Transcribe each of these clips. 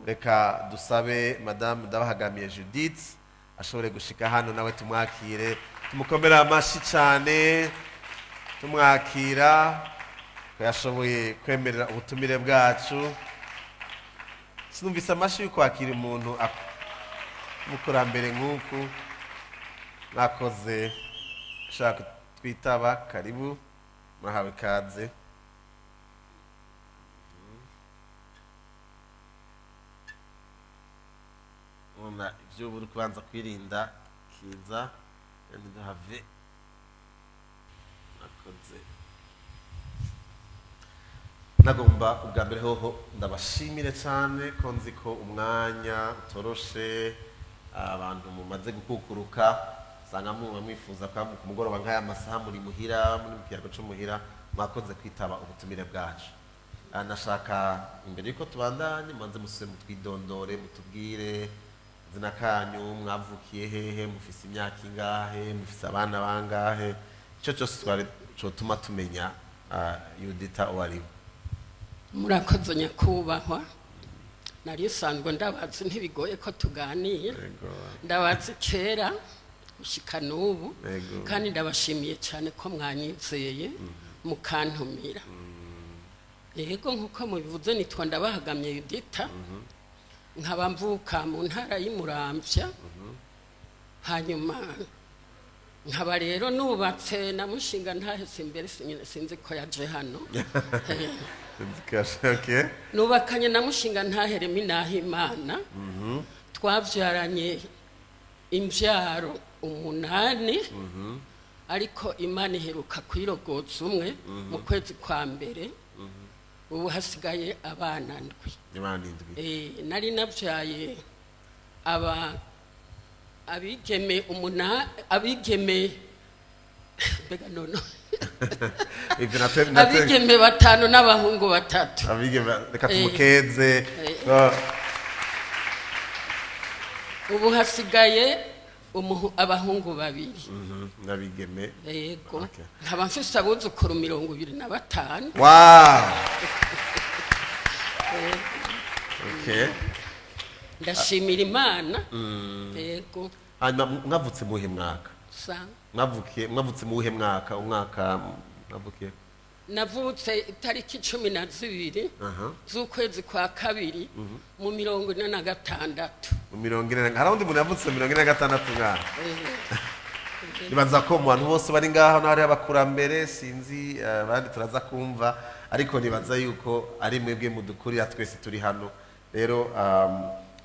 reka dusabe madame Ndabahagamye Judith ashobore gushika hano nawe tumwakire tumukomera amashi cyane tumwakira ko yashoboye kwemerera ubutumire bwacu. Sinumvise amashi yo kwakira umuntu mukurambere nk'uku nakoze shaka twitaba karibu murahawe kaze. Ona ivyo buri kubanza kwirinda kiza kandi ndahave nakoze nagomba ubwa mbere hoho ndabashimire cyane ko nzi ko umwanya utoroshe abantu mumaze gukukuruka sanga mwifuza kwa ku mugoroba nk'aya masaha muri muhira muri mukiyago cyo muhira mwakoze kwitaba ubutumire bwacu. Nashaka imbere yuko tubandanye manze musube mutwidondore mutubwire zina kanyu mwavukiye hehe mufise imyaka ingahe mufise abana bangahe cyo cyose twari cotuma tumenya Judith wariwe. Murakoze nyakubahwa nari sanzwe ndabazi ntibigoye ko tuganiye ndabazi kera gushika n'ubu kandi ndabashimiye cyane ko mwanyizeye mukantumira. Yego nkuko mubivuze nitwa Ndabahagamye Judith nkaba mvuka mu ntara y'Imuramvya hanyuma nkaba rero nubatse na mushinga ntahese imbere sinzi ko yaje hano. Okay. Nubakanye na mushinga ntahere Minahimana twavyaranye imvyaro 8 ariko Imana iheruka kwirogoza umwe mu kwezi kwa mbere ubu hasigaye abana ndwi. Nari navyaye abigeme bega nono abigeme 5 n'abahungu 3. Abigeme reka tumukeze. Ubu hasigaye abahungu 2 n'abigeme. Yego nkaba mfise abuzukuru 25. Wow. Okay. Ndashimira Imana. Yego. Hanyuma mwavutse muhe mwaka? Mwavutse muhe mwaka? Umwaka navukiye? Navutse itariki 12 z'ukwezi kwa kabiri mu 46. Mu 40 hari undi muntu yavutse 46 ngana. Nibaza ko mu bantu bose bari ngaho n'ari abakurambere sinzi bandi turaza kumva ariko nibaza yuko ari mwebwe mudukurira twese turi hano rero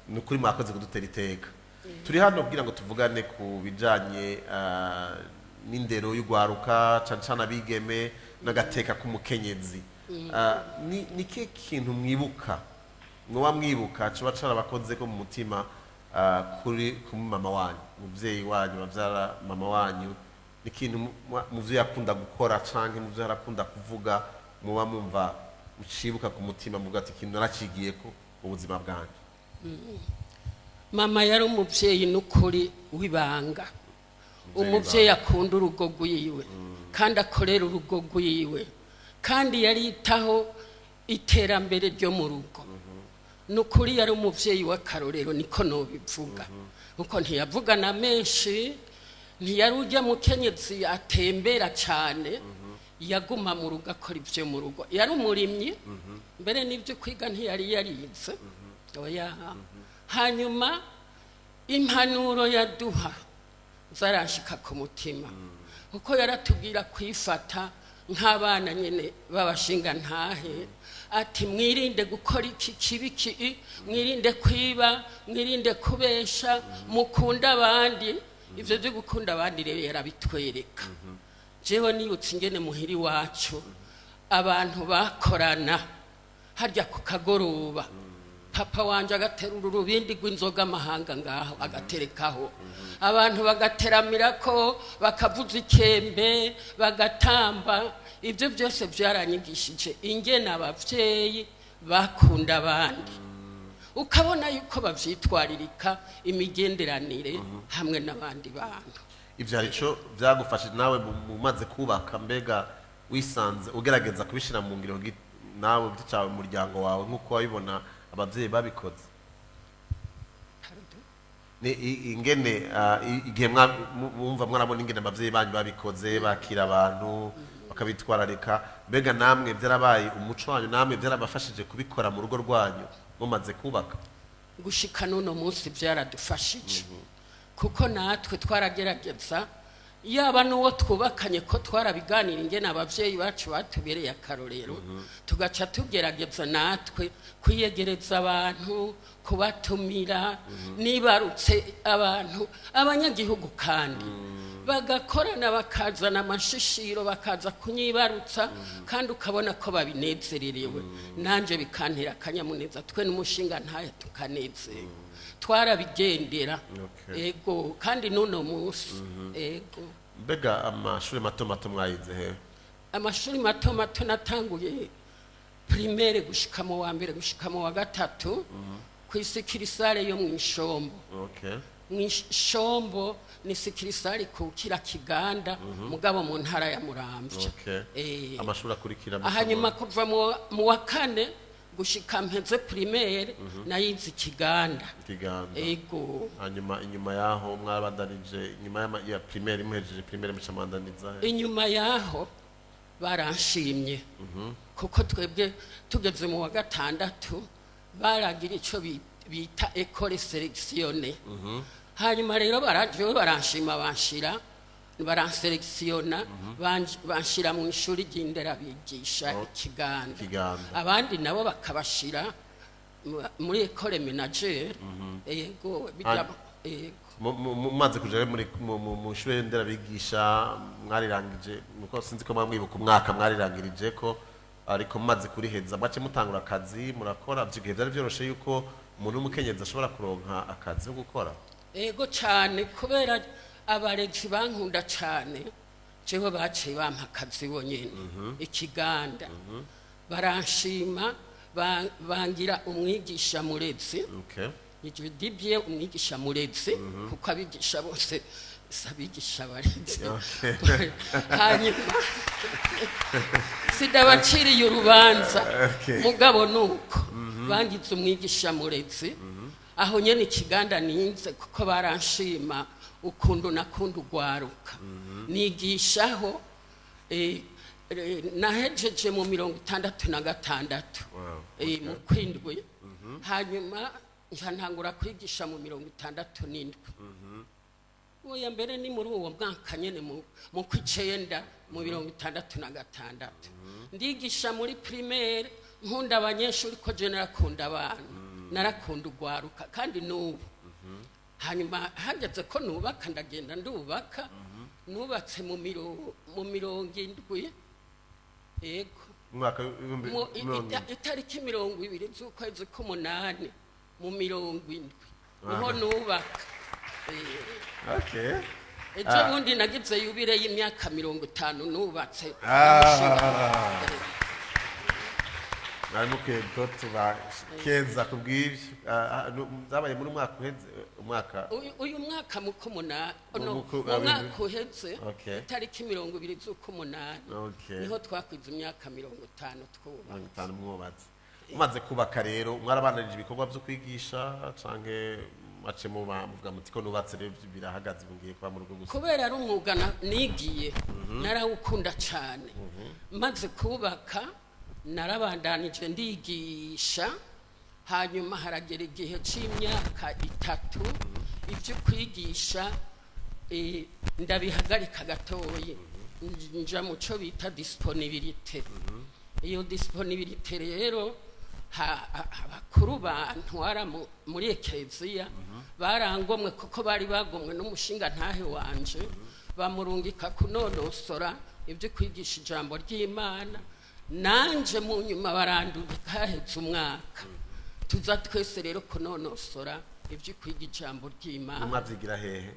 nukuri mwakoze kudutera iteka. Turi hano kugira ngo tuvugane ku bijanye n'indero y'ugwaruka cancana bigeme n'agateka k'umukenyezi. Ni ke kintu mwibuka mwoba mwibuka kiba carabakoze ko mu mutima kuri mama wanyu muvyeyi wanyu bavyara mama wanyu ni kintu muvyo yakunda gukora canke muvyo yarakunda kuvuga muba mumva ucibuka ku mutima muvuga ati kintu naracigiye ko ubuzima bwanje? Mama yari umuvyeyi n'ukuri wibanga, umuvyeyi akunda urugo rwiwe kandi akorera urugo rwiwe kandi yaritaho iterambere ryo mu rugo. Nukuri yari umuvyeyi w'akarorero niko nobivuga uko ntiyavugana menshi ntiyari ujya mukenyezi atembera cyane yaguma mu rugo akora ivyo mu rugo. Yari umurimyi mbere n'ibyo kwiga ntiyari yarize. Oya. Hanyuma impanuro yaduha zarashika ku mutima uko yaratubwira kwifata nk'abana nyene babashinga ntahe ati mwirinde gukora iki kibiki mwirinde kwiba mwirinde kubesha mukunda abandi. Ivyo byo gukunda abandi rero yarabitwereka. Jewe nibutse ingene muhiri wacu abantu bakorana harya ku kagoroba papa wanje agaterura urubindi rw'inzoga amahanga ngaho agaterekaho abantu bagateramira ko bakavuza ikembe bagatamba. Ibyo byose byaranyigishije ingene abavyeyi bakunda abandi ukabona yuko bavyitwaririka imigenderanire hamwe n'abandi bantu. Ivyo arico byagufashe nawe mumaze kubaka mbega wisanze ugerageza kubishira mu ngiro nawe byicawe mu muryango wawe nkuko wabibona abavyeyi babikoze? ingene igihe mwumva mwarabona ingene abavyeyi banyu babikoze bakira abantu bakabitwararika mbega namwe byarabaye umuco wanyu namwe byarabafashije kubikora mu rugo rwanyu mumaze kubaka gushika n'uno munsi byaradufashije kuko natwe twaragerageza yaba n'uwo twubakanye ko twarabiganira ingene abavyeyi bacu batubereye akarorero tugaca tugerageza natwe kwiyegereza abantu kubatumira nibarutse abantu abanyagihugu kandi bagakorana bakazana amashishiro bakaza kunyibarutsa kandi ukabona ko babinezererewe nanje bikantera akanyamuneza twe n'umushinga ntaye tukanezerwa twarabigendera ego kandi n'uno munsi ego mbega amashuri mato mato mwayize he amashuri mato mato natanguye primaire gushika mu wa mbere gushika mu wa gatatu kwisikirisare yo mu Ishombo mu Ishombo ni sikirisare ku kira Kiganda mugabo mu ntara ya Muramvya amashuri akurikira hanyuma kuva mu wa kane gushika mpeze primaire nayize Kiganda ego hanyuma inyuma yaho mwabandanije inyuma ya primaire muhejeje primaire mucamandaniza inyuma yaho baranshimye kuko twebwe tugeze mu wa gatandatu baragira ico bita école sélectionnée hanyuma rero baranshima baranselektiona banshira mu ishuri ry'indera bigisha Kiganda abandi nabo bakabashira muri école ménagère yego bijabo mumaze kuja mu ishuri ry'indera bigisha mwarirangije nuko sinzi ko mwamwibuka umwaka mwarirangirije ko ariko mumaze kuriheza bace mutangura akazi murakora byigihe byari byoroshe yuko umuntu w'umukenyezi ashobora kuronka akazi ko gukora ego cyane kubera abarezi bankunda cyane jewe baciye bampa akazi bonyene Ikiganda baranshima bangira umwigisha murezi dédié umwigisha murezi kuko abigisha bose sabigisha barezi hanyuma sidabaciriye urubanza mugabo nuko bangize umwigisha murezi aho nyene Ikiganda ninze kuko baranshima ukundu nakunda ugwaruka nigishaho nahejeje mu 66 mu kwindwi hanyuma ntangura kwigisha mu 67 oya mbere ni muri uwo mwaka nyene mu kwicenda mu 66 ndigisha muri primaire nkunda abanyeshuri ko je narakunda abantu narakunda ugwaruka kandi n'ubu hanyuma hageze ko nubaka ndagenda ndubaka nubatse mu 70 ego mwaka itariki 20 z'ukwezi k'umunani mu 70 niho nubaka ejo bundi nagize yubire y'imyaka 50 nubatse narimuke tuba keza kubw'ibyo zabaye muri umwaka uheze umwaka uyu mwaka mu kumuna umwaka uheze itariki 20 z'ukumunani niho twakwiza imyaka 50 mwubatse umaze kubaka rero mwarabandanije ibikorwa byo kwigisha canke mace muvuga muti ko nubatse rero birahagaze bungiye kwa mu rugo gusa kubera ari umwuga nigiye narawukunda cyane maze kubaka narabandanije ndigisha hanyuma haragera igihe c'imyaka 3 ibyo kwigisha ndabihagarika gatoyi nja muco bita disponibilité iyo disponibilité rero abakuru bantwara muri ekereziya barangomwe kuko bari bagomwe n'umushinga ntahe wanje bamurungika kunonosora ibyo kwigisha ijambo ry'Imana nanje mu nyuma barandungika haheze umwaka tuza twese rero kunonosora ibyo kwiga ijambo ry'Imana mwavyigira hehe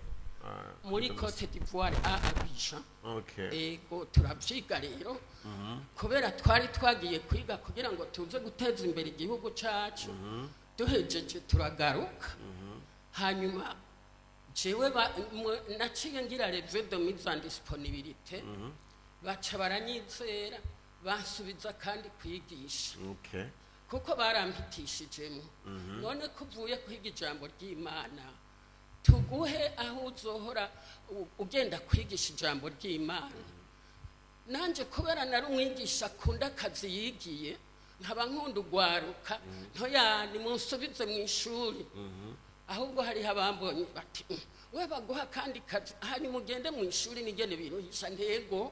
muri Côte d'Ivoire Abidjan ego turavyiga rero kubera twari twagiye kwiga kugira ngo tuze guteza imbere igihugu cacu duhejeje turagaruka hanyuma jewe naciye ngira revue de mise en disponibilité baca baranyizera basubiza kandi kwigisha kuko barampitishijemo none kuvuye kwiga ijambo ry'Imana tuguhe aho uzohora ugenda kwigisha ijambo ry'Imana. Nanje kubera nari umwigisha akunda akazi yigiye, nkaba nkunda ugwaruka, ntoya nimunsubize mu ishuri. Ahubwo hari abambonye bati we baguha kandi kazi, hari mugende mu ishuri nigene biruhisha ntego,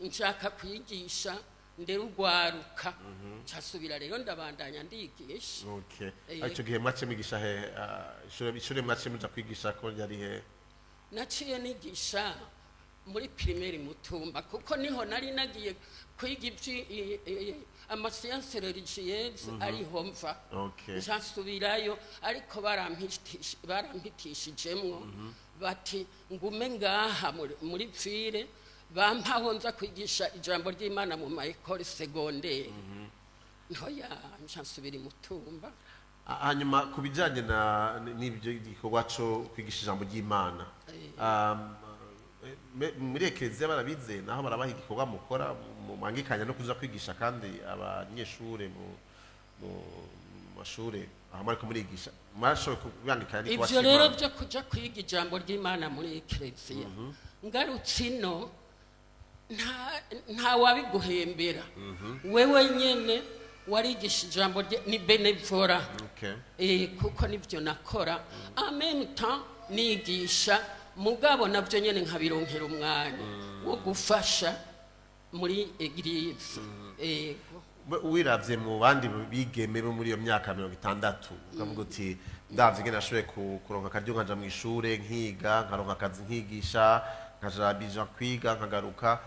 nshaka kwigisha ndera ugwaruka. Cyasubira rero ndabandanya ndigisha. Okay. Acho gihe mwache migisha he ishure mwache muja kwigisha ko yari he? Naciye nigisha muri primaire Mutumba kuko niho nari nagiye kwiga amasiyanse religieuse ariho mva. Okay. Nsubirayo ariko barampitishijemwo bati ngume ngaha muri pfire bampaho nza kwigisha ijambo ry'Imana mu ma école secondaire. Ntoya nsubira Mutumba. Hanyuma kubijanye n'ibyo gikorwa cyo kwigisha ijambo ry'Imana, muri Eklezia barabize naho barabaha igikorwa mukora mu mangikanya no kuza kwigisha kandi abanyeshure mu mashure aho mariko murigisha marashoboye kubandikanya n'iko ivyo rero byo kuja kwiga ijambo ry'Imana muri Eklezia. Ngarutse ino nta wabiguhembera, wewe nyene warigisha ijambo ni benevora. Kuko nivyo nakora en même temps nigisha, mugabo navyo nyene nkabironkera umwanya wo gufasha muri eglise. Wiravye mu bandi bigeme bo muri iyo myaka 60 ukavuga uti ndavye ngene nashoboye kuronka akaryo nkaja mu ishure nkiga nkaronka akazi nkigisha nkaja kwiga nkagaruka,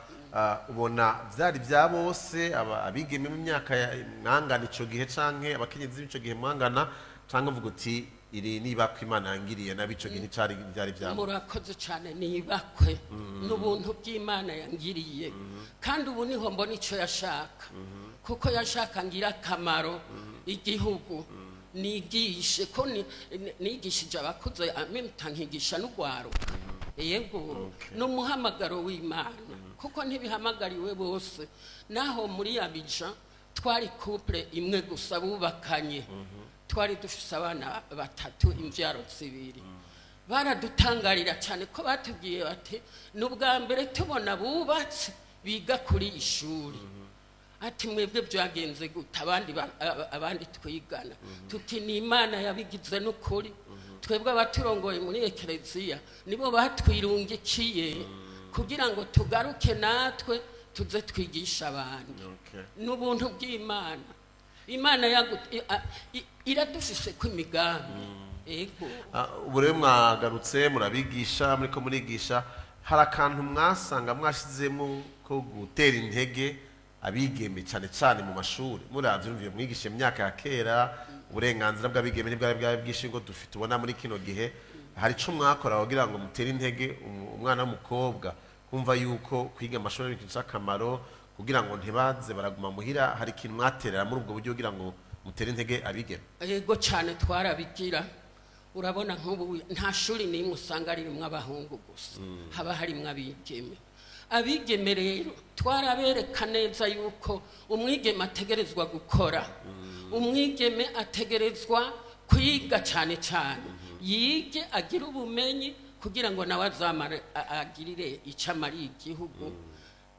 ubona vyari vya bose abigeme mu myaka mwangana ico gihe canke abakenyezi b'ico gihe mwangana, canke uvuga uti iri nibakwe Imana yangiriye nabico gihe nicari byari vyabo? Murakoze cyane, nibakwe n'ubuntu bw'Imana yangiriye, kandi ubu niho mbona ico yashaka, kuko yashaka ngira akamaro igihugu, nigishe ko nigishije abakuze amemta nkigisha n'ugwaruka. Yego n'umuhamagaro w'Imana, kuko ntibihamagariwe bose. Naho muri Abidjan twari couple imwe gusa bubakanye, twari dufise abana 3 imvyaro 2. Baradutangarira cyane ko batubwiye bati n'ubwa mbere tubona bubatse biga kuri ishuri. Ati mwebwe byagenze gute? Abandi twigana tuti ni Imana yabigize n'ukuri, twebwe abaturongoye muri Eklezia nibo batwirungikiye kugira ngo tugaruke natwe tuze twigisha abandi. N'ubuntu bw'Imana. Imana iradufise ku imigambi. Ego ubu rero mwagarutse murabigisha, muriko murigisha, hari akantu mwasanga mwashizemo ko gutera intege abigeme cyane cyane mu mashuri? Muravye mvuye mwigisha imyaka ya kera, uburenganzira bw'abigeme ntibwari bwinshi ngo dufite ubona muri kino gihe, hari ico mwakora kugira ngo mutere intege umwana w'umukobwa kumva yuko kwiga amashuri ari ikintu cy'akamaro, kugira ngo ntibaze baraguma muhira? Hari ikintu mwaterera muri ubwo buryo kugira ngo mutere intege abigeme? Yego cyane twarabigira. Urabona nk'ubu nta shuri nimwe usanga ririmo abahungu gusa, haba harimwo abigeme. Abigeme rero twarabereka neza yuko umwigeme ategerezwa gukora, umwigeme ategerezwa kwiga cyane cyane, yige agira ubumenyi kugira ngo nawe azamare agirire icamari igihugu.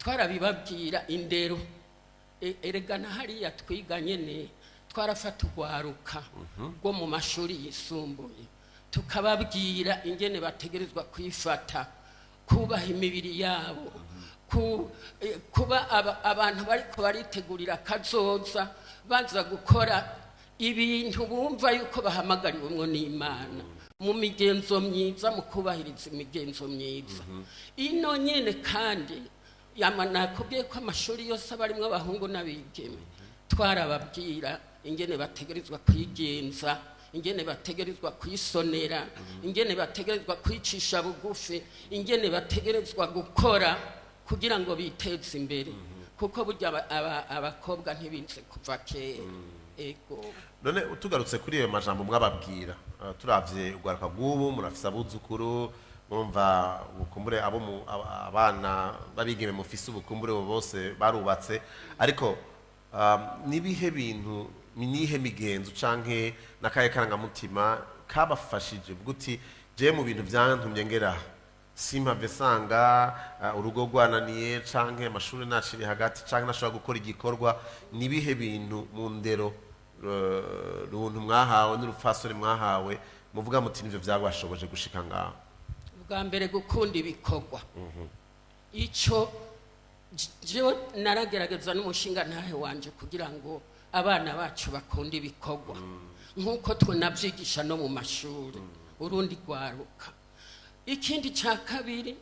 Twarabibabwira indero. Eregana hariya twiga nyene twarafata ugwaruka rwo mu mashuri yisumbuye, tukababwira ingene bategerezwa kwifata, kubaha imibiri yabo, kuba abantu bariko baritegurira kazoza, baza gukora ibintu bumva yuko bahamagariwemwo n'Imana, mu migenzo myiza, mu kubahiriza imigenzo myiza. Ino nyene kandi nakubwiye ko amashuri yose aba arimwo abahungu n'abigeme. Twarababwira ingene bategerezwa kwigenza, ingene bategerezwa kwisonera, ingene bategerezwa kwicisha bugufi, ingene bategerezwa gukora kugira ngo biteze imbere, kuko burya abakobwa ntibinze kuva kera. Ego none utugarutse kuri iyo majambo mwababwira, turavye ugwaruka bw'ubu murafise abuzukuru, mumva ubukumbure abana babigeme mufise ubukumbure bose barubatse, ariko nibihe bintu, nihe migenzo canke nakaye karangamutima kabafashije guti je mu bintu byantumye ngera simpave sanga urugo rwananiye canke amashuri naciri hagati canke nashobora gukora igikorwa nibihe bintu mu ndero runtu mwahawe n'urupfasoni mwahawe muvuga muti nivyo byagwashoboje gushika ngaho? Bwa mbere gukunda ibikorwa. Ico jewe naragerageza n'umushinga ntahe wanje kugira ngo abana bacu bakunda ibikorwa nk'uko tunavyigisha no mu mashuri urundi rwaruka. Ikindi ca kabiri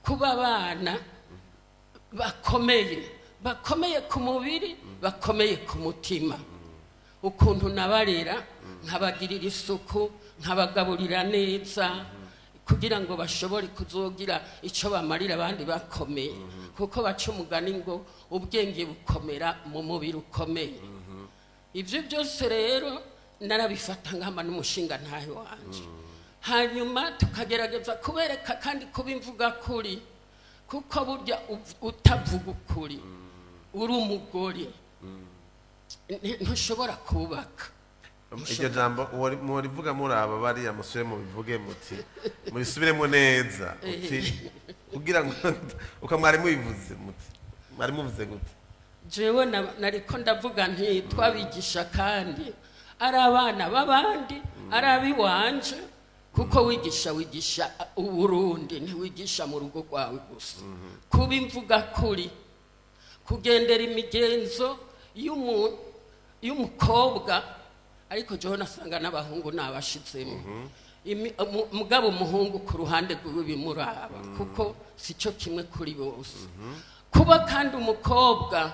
kuba abana bakomeye ku mubiri, bakomeye ku mutima. Ukuntu nabarera nkabagirira isuku, nkabagaburira neza kugira ngo bashobore kuzogira ico bamarira abandi bakomeye, kuko baca umugani ngo ubwenge bukomera mu mubiri ukomeye. Ivyo byose rero narabifata nkama n'umushinga ntahe wanje. Hanyuma tukagerageza kubereka kandi kubimvuga kuri, kuko burya utavuga ukuri uri umugore ntushobora kubaka. Iryo jambo murivuga muraba bariya musubire mubivuge muti mubisubiremo neza uti kugira ngo ukamwari mubivuze muti mwari muvuze gute? Jewe nariko ndavuga nti twabigisha kandi ari abana b'abandi ari abiwanje, kuko wigisha Uburundi ntiwigisha mu rugo rwawe gusa. Kuba imvuga kuri, kugendera imigenzo y'umukobwa, ariko jewe nasanga n'abahungu nabashizemo. Mugabo umuhungu ku ruhande rw'ibimuraba, kuko sico kimwe kuri bose. Kuba kandi umukobwa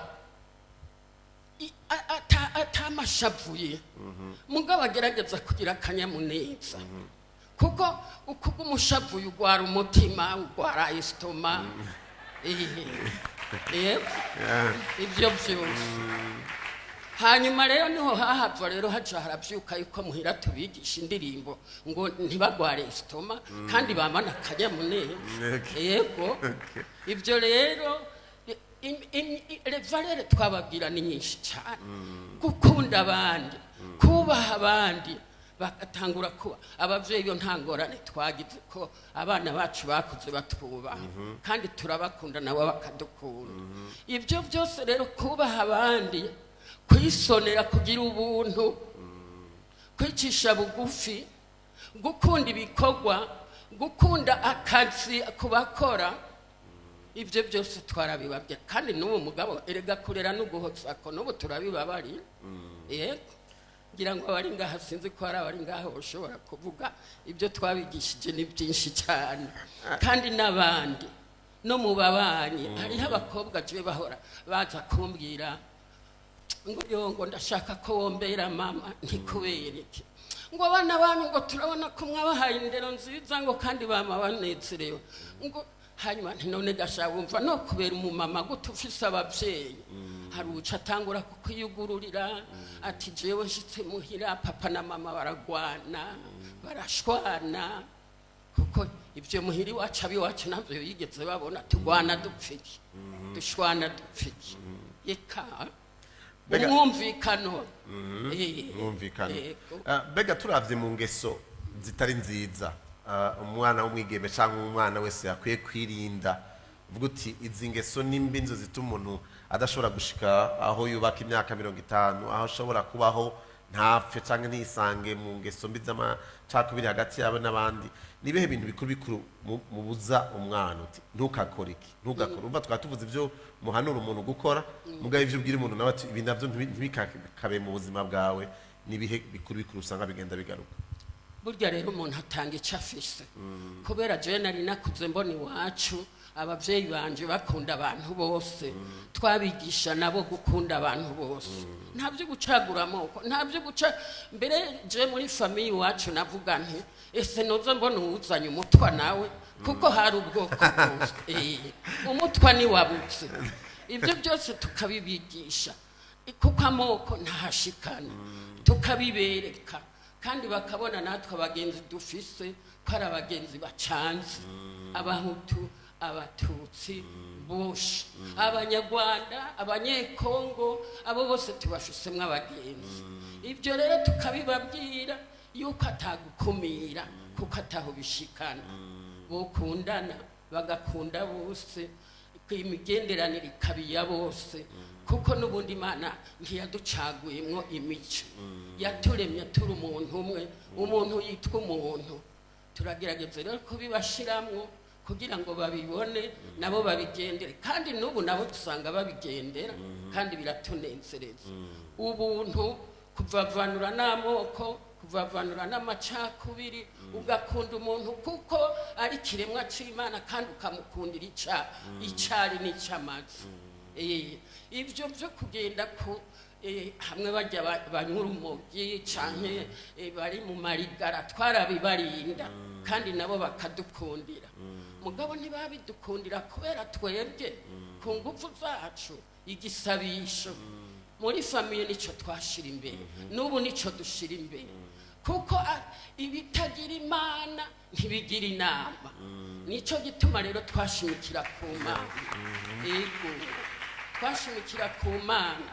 atamashavuye, mugabo agerageza kugira akanyamuneza, kuko ukuba umushavuye ugwara umutima, ugwara estoma. Ibyo byose. Hanyuma rero niho hahava rero haca haravyuka yuko muhira tubigisha indirimbo ngo ntibagware estoma kandi bamana akanyamuneza. Yego. Ibyo rero valeurs twababwira ni nyinshi cyane. Gukunda abandi, kubaha abandi, bagatangura kuba abavyeyi byo ntangorane twagize ko abana bacu bakuze batwubaha kandi turabakunda nabo bakadukunda. Ibyo byose rero kubaha abandi, kwisonera, kugira ubuntu, kwicisha bugufi, gukunda ibikorwa, gukunda akazi kubakora, ibyo byose twarabibabye. Kandi n'uwo mugabo erega kurera no guhotsako n'ubu turabibabari. Ngira ngo abari ngaha sinzi ko ari abari ngaha ushobora kuvuga ibyo twabigishije ni byinshi cyane. Kandi n'abandi no mu babanyi hariho abakobwa je bahora baza kumbwira ngo yongo ndashaka ko wombera mama, ntikubera iki, ngo abana banyu ngo turabona ko mwabahaye indero nziza ngo kandi bama banezerewe, ngo hanyuma none gashaka wumva no kubera umumama gute ufise abavyeyi. Hari uca atangura kukwiyugururira ati jewe nshitse muhira papa na mama baragwana barashwana, kuko ibyo muhiri wacu abiwacu navyo yigeze babona tugwana dupfiki dushwana dupfiki. Yeka umwumvikano. Bega turavye mu ngeso zitari nziza umwana w'umwigeme cyangwa umwana wese yakwiye kwirinda, uvuga uti izi ngeso nimbi nzo zituma umuntu adashobora gushika aho yubaka imyaka 50, aho ashobora kubaho ntapfe cyangwa ntisange mu ngeso mbi z'amacakubiri hagati yawe n'abandi. Nibihe bintu bikuru mubuza umwana uti ntukakore iki, ntugakore? Umva twatuvuze ivyo muhanura umuntu gukora, mugaye ivyo ubwira umuntu nawe ibi navyo ntibikakabe mu buzima bwawe. Nibihe bikuru usanga bigenda bigaruka? Burya rero umuntu atanga icyo afise, kubera jewe nari nakuze mbona iwacu abavyeyi banje bakunda abantu bose, twabigisha nabo gukunda abantu bose, ntabyo gucagura amoko, ntabyo guca. Mbere je muri famille iwacu navuga nti ese nozo mbona uzanye umutwa nawe, kuko hari ubwoko bwose. Umutwa ni wabutse. Ibyo byose tukabibigisha, kuko amoko ntahashikana, tukabibereka kandi bakabona natwe abagenzi dufise ko ari abagenzi bacanze, abahutu, abatutsi bose, abanyarwanda, abanyekongo, abo bose tubafisemo abagenzi. Ibyo rero tukabibabwira yuko atagukumira kuko ataho bishikana bokundana bagakunda bose imigenderanire ikabiya bose kuko n'ubundi Imana ntiyaducaguyemwo imico yaturemye turi umuntu umwe umuntu yitwa umuntu turagerageza rero kubibashiramwo kugira ngo babibone nabo babigendere kandi n'ubu nabo dusanga babigendera kandi biratunezereza ubuntu kuvavanura n'amoko kuvavanura n'amacakubiri ugakunda umuntu kuko ari kiremwa c'Imana kandi ukamukundira icari n'icyamazi ibyo byo kugenda ku hamwe bajya banyura umogi canke bari mu marigara twarabibarinda kandi nabo bakadukundira mugabo ntibabidukundira kubera twebwe ku ngufu zacu igisabisho muri famiye nico twashira imbere n'ubu nico dushira imbere kuko ibitagira Imana ntibigira inama nico gituma rero twashimikira ku Mana ego twashimikira ku Mana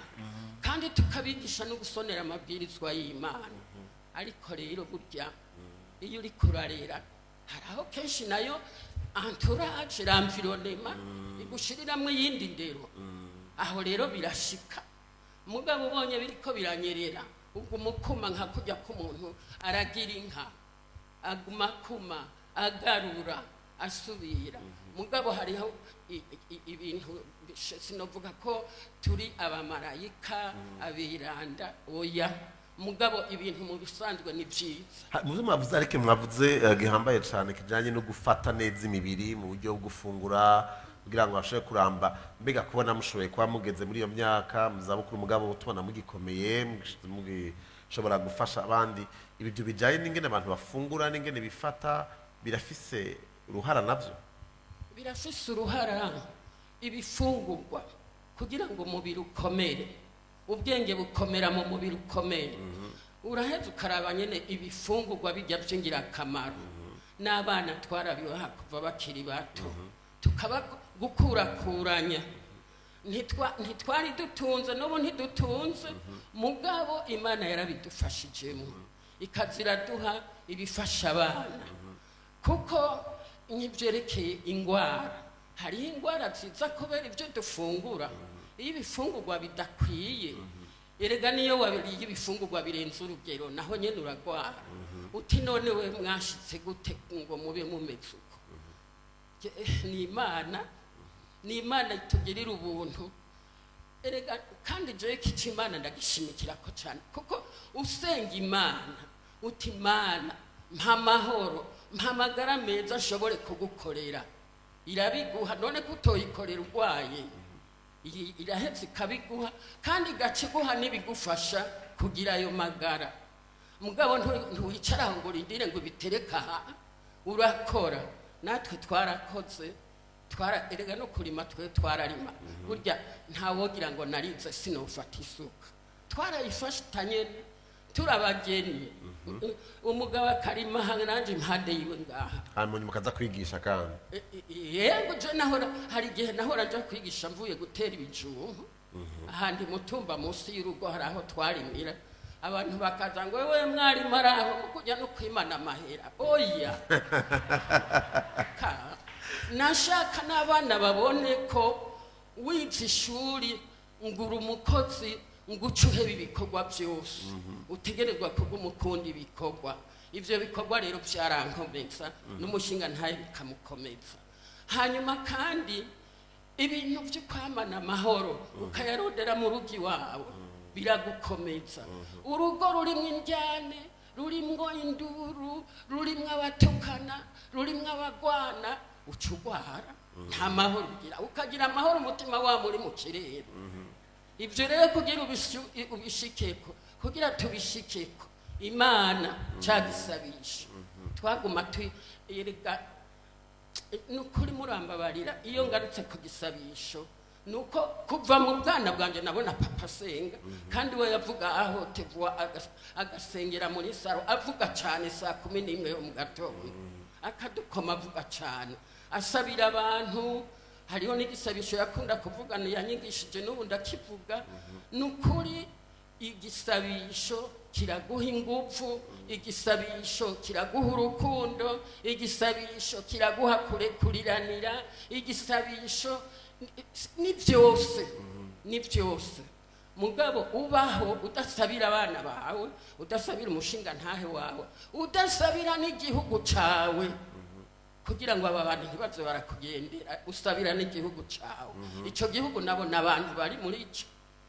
kandi tukabigisha no gusonera amabwirizwa y'Imana ariko rero burya iyo uri kurarera haraho kenshi nayo entourage l'environnement igushiriramwe yindi ndero aho rero birashika mugabo ubonye biriko biranyerera ubwo mukuma nka kujya k'umuntu aragira inka aguma kuma agarura asubira mugabo hariho ibintu sinovuga ko turi abamarayika abiranda oya mugabo ibintu mu bisanzwe ni byiza muzi mwavuze ariko mwavuze gihambaye cyane kijanye no gufata neza imibiri mu buryo bwo gufungura kugira ngo bashobore kuramba mbega kubona mushoboye kuba mugeze muri iyo myaka muzabukuru mugabo tubona mugikomeye mushobora gufasha abandi ibyo bijanye n'ingene abantu bafungura n'ingene bifata birafise uruhara navyo birafise uruhara ibifungurwa kugira ngo umubiri ukomere ubwenge bukomera mu mubiri ukomere uraheza ukaraba nyene ibifungurwa bijya by'ingirakamaro n'abana twarabibaha kuva bakiri bato tukaba gukurakuranya ntitwari dutunze n'ubu ntidutunze mugabo Imana yarabidufashijemo ikazira duha ibifasha abana kuko nk'ibyerekeye ingwara hari ingwara ziza kubera ibyo dufungura iyo ibifungurwa bidakwiye erega niyo wabiriye ibifungurwa birenze urugero naho nyene uragwara uti none we mwashitse gute ngo mube mumeze uko ni Imana itugirira ubuntu erega kandi jewe kici Imana ndagishimikira ko cyane kuko usenga Imana uti Imana mpa amahoro mpa amagara meza ashobore kugukorera irabiguha none kutoyikorera urwaye irahetse ikabiguha kandi igaciguha n'ibigufasha kugira ayo magara mugabo ntuwicara ngo urindire ngo bitereka aha urakora natwe twarakoze erega no kurima twe twararima burya ntawogira ngo narize sinofata isuka twarayifashitanye turabageni umugabo akarima nanje impande yiwe ngaha hanyuma mukaza kwigisha kandi yego je nahora hari igihe nahora nja kwigisha mvuye gutera ibijumbu ahandi mutumba munsi y'urugo hari aho twarimira abantu bakaza ngo wewe mwari maraho kujya no kwimana amahera oya nashaka n'abana babone ko wize ishuri ngura umukozi ngucuheba ibikorwa byose utegerezwa kugumukunda ibikorwa ivyo bikorwa rero byarankomeza n'umushinga ntaye bikamukomeza hanyuma kandi ibintu byo kwamana amahoro ukayarondera mu rugo iwawe biragukomeza urugo rurimwo indyane rurimwo induru rurimwo abatukana rurimwo abagwana ucugwara nta mahoro ugira ukagira amahoro umutima wawe muri mu kirere ibyo rero kugira ubishikeko kugira tubishikeko Imana cyagisabisha twaguma tuyereka nukuri murambabarira iyo ngarutse ku gisabisho nuko kuva mu bwana bwanje nabona papa senga kandi we yavuga aho tevuwa agasengera muri saro avuga cyane saa 11 yo mu gatondo akadukoma avuga cyane asabira abantu hariho n'igisabisho yakunda kuvugana yanyigishije n'ubu ndakivuga nukuri igisabisho kiraguha ingufu, igisabisho kiraguha urukundo, igisabisho kiraguha kurekuriranira, igisabisho ni byose, ni byose. Mugabo ubaho udasabira abana bawe, udasabira umushinga ntahe wawe, udasabira n'igihugu cawe, kugira ngo aba bantu ntibaze barakugendera, usabira n'igihugu cawe. Ico gihugu nabo n'abantu bari muri ico.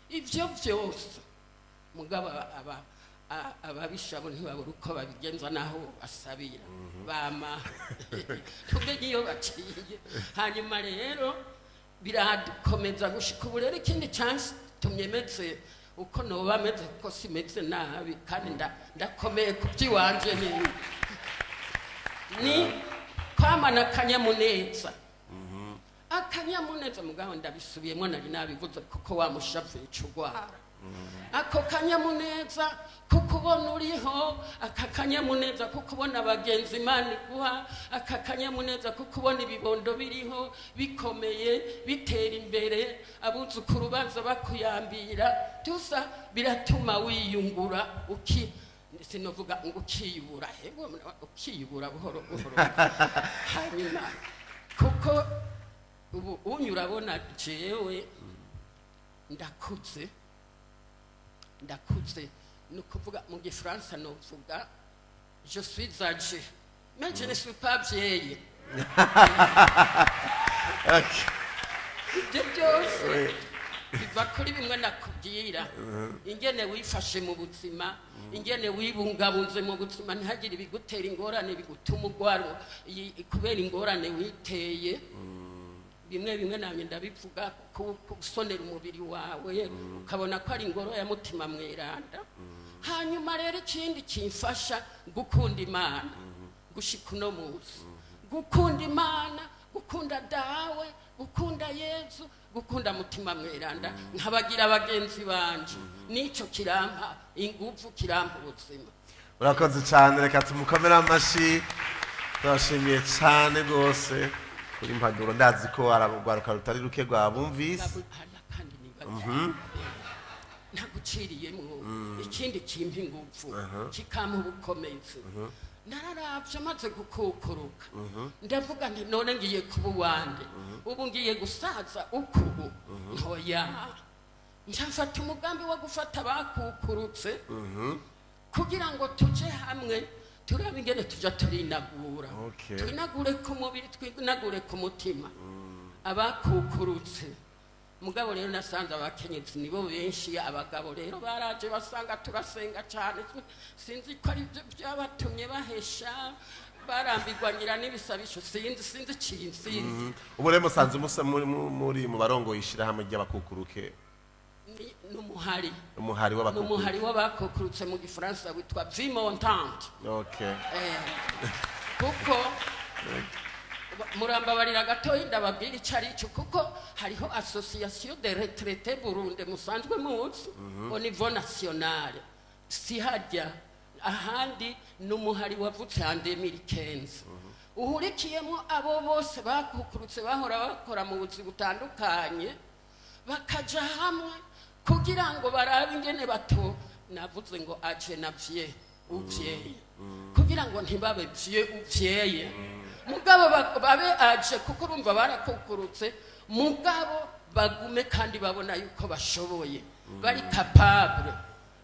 Ivyo byose mugabo ababishabo ntibabura uko babigenza naho basabira bama tumenye iyo baciye. Hanyuma rero birakomeza gushika ubu rero ikindi chance tumyemetse uko noba meze ko simeze nabi kandi ndakomeye kubyiwanje ni kwamana akanyamuneza. Akanyamuneza mugabo ndabisubiyemo nari nabivuze kuko wamushavuye icugwara. Ako kanyamuneza kukubona uriho, aka kanyamuneza kukubona abagenzi Imana iguha, aka kanyamuneza kukubona ibibondo biriho bikomeye bitera imbere, abuzukuru baza bakuyambira, tusa biratuma wiyungura sinovuga ngo ukiyubura, hego ukiyubura buhoro buhoro. Hanyuma kuko ubu unyurabona jewe ndakuze ni ukuvuga mu gifaransa novuga je suis âgé mais je ne suis pas vieille. Ibyo byose biva kuri bimwe nakubwira, ingene wifashe mu buzima, ingene wibungabunze mu buzima, ntihagire ibigutera ingorane bigutuma ugwara kubera ingorane witeye. Bimwe namye ndabivuga kusonera umubiri wawe ukabona ko ari ingoro ya mutima mweranda. Hanyuma rero ikindi kimfasha gukunda Imana gushika uno munsi, gukunda Imana, gukunda dawe, gukunda Yesu, gukunda mutima mweranda, nkabagira abagenzi banje, nico kirampa ingufu, kirampa ubuzima. Urakoze cyane, reka tumukomera amashi. Turashimiye cyane rwose kuri impanuro, ndazi ko aragwaruka rutari ruke rwabumvise. Naguciriyemo ikindi kimpa ingufu kikampa ubukomezi. Nararavye maze gukukuruka ndavuga nti none ngiye kuba uwande, ubu ngiye gusaza ukubu ntoya. Nshafata umugambi wo gufata abakukurutse kugira ngo tuje hamwe turabe ingene tuja turinagura, turinagure ku mubiri, twinagure ku mutima. Abakukurutse mugabo rero nasanze abakenyezi nibo benshi, abagabo rero baraje basanga turasenga cyane, sinzi ko ari byo byabatumye bahesha barambirwa nyira n'ibisabisho, sinzi kinsi. Ubu rero musanze muri mu barongo yishirahamwe ry'abakukuruke umuhari w'abakukurutse mu gifaransa witwa vie montante. Kuko murambabarira gatoyi ndababwira icari cyo, kuko hariho association de retraités Burundi musanzwe muzi au niveau national, si hajya ahandi n'umuhari wavutse en 2015 uhurikiyemo abo bose bakukurutse bahora bakora mu buzi butandukanye, bakaja hamwe kugira ngo barabe ingene bato navuze ngo aje na vie uvyeye, kugira ngo ntibabe vie uvyeye mugabo babe aje, kuko urumva barakukurutse mugabo bagume kandi babona yuko bashoboye, bari capable.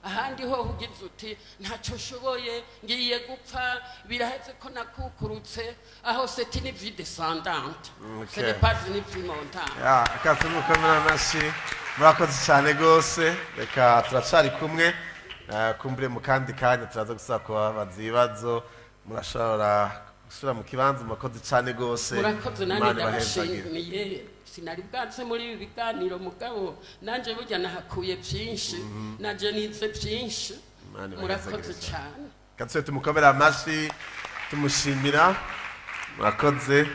Ahandi ho ugize uti ntacyo shoboye ngiye gupfa biraheze ko nakukurutse, aho c'est une vie descendante, ce n'est pas une vie montante. Akatumukomera amashi. Murakoze cyane gose, reka turacari kumwe kumbure mu kandi kanya turaza gusaba kubabaza ibibazo, murashobora gusura mu kibanza. Murakoze cyane gose. Murakoze nani ndabashimiye, sinari bwanze muri ibi biganiro mugabo nanje burya nahakuye byinshi, nanje nize byinshi. Murakoze cyane. Katse tumukomera amashi tumushimira. Murakoze.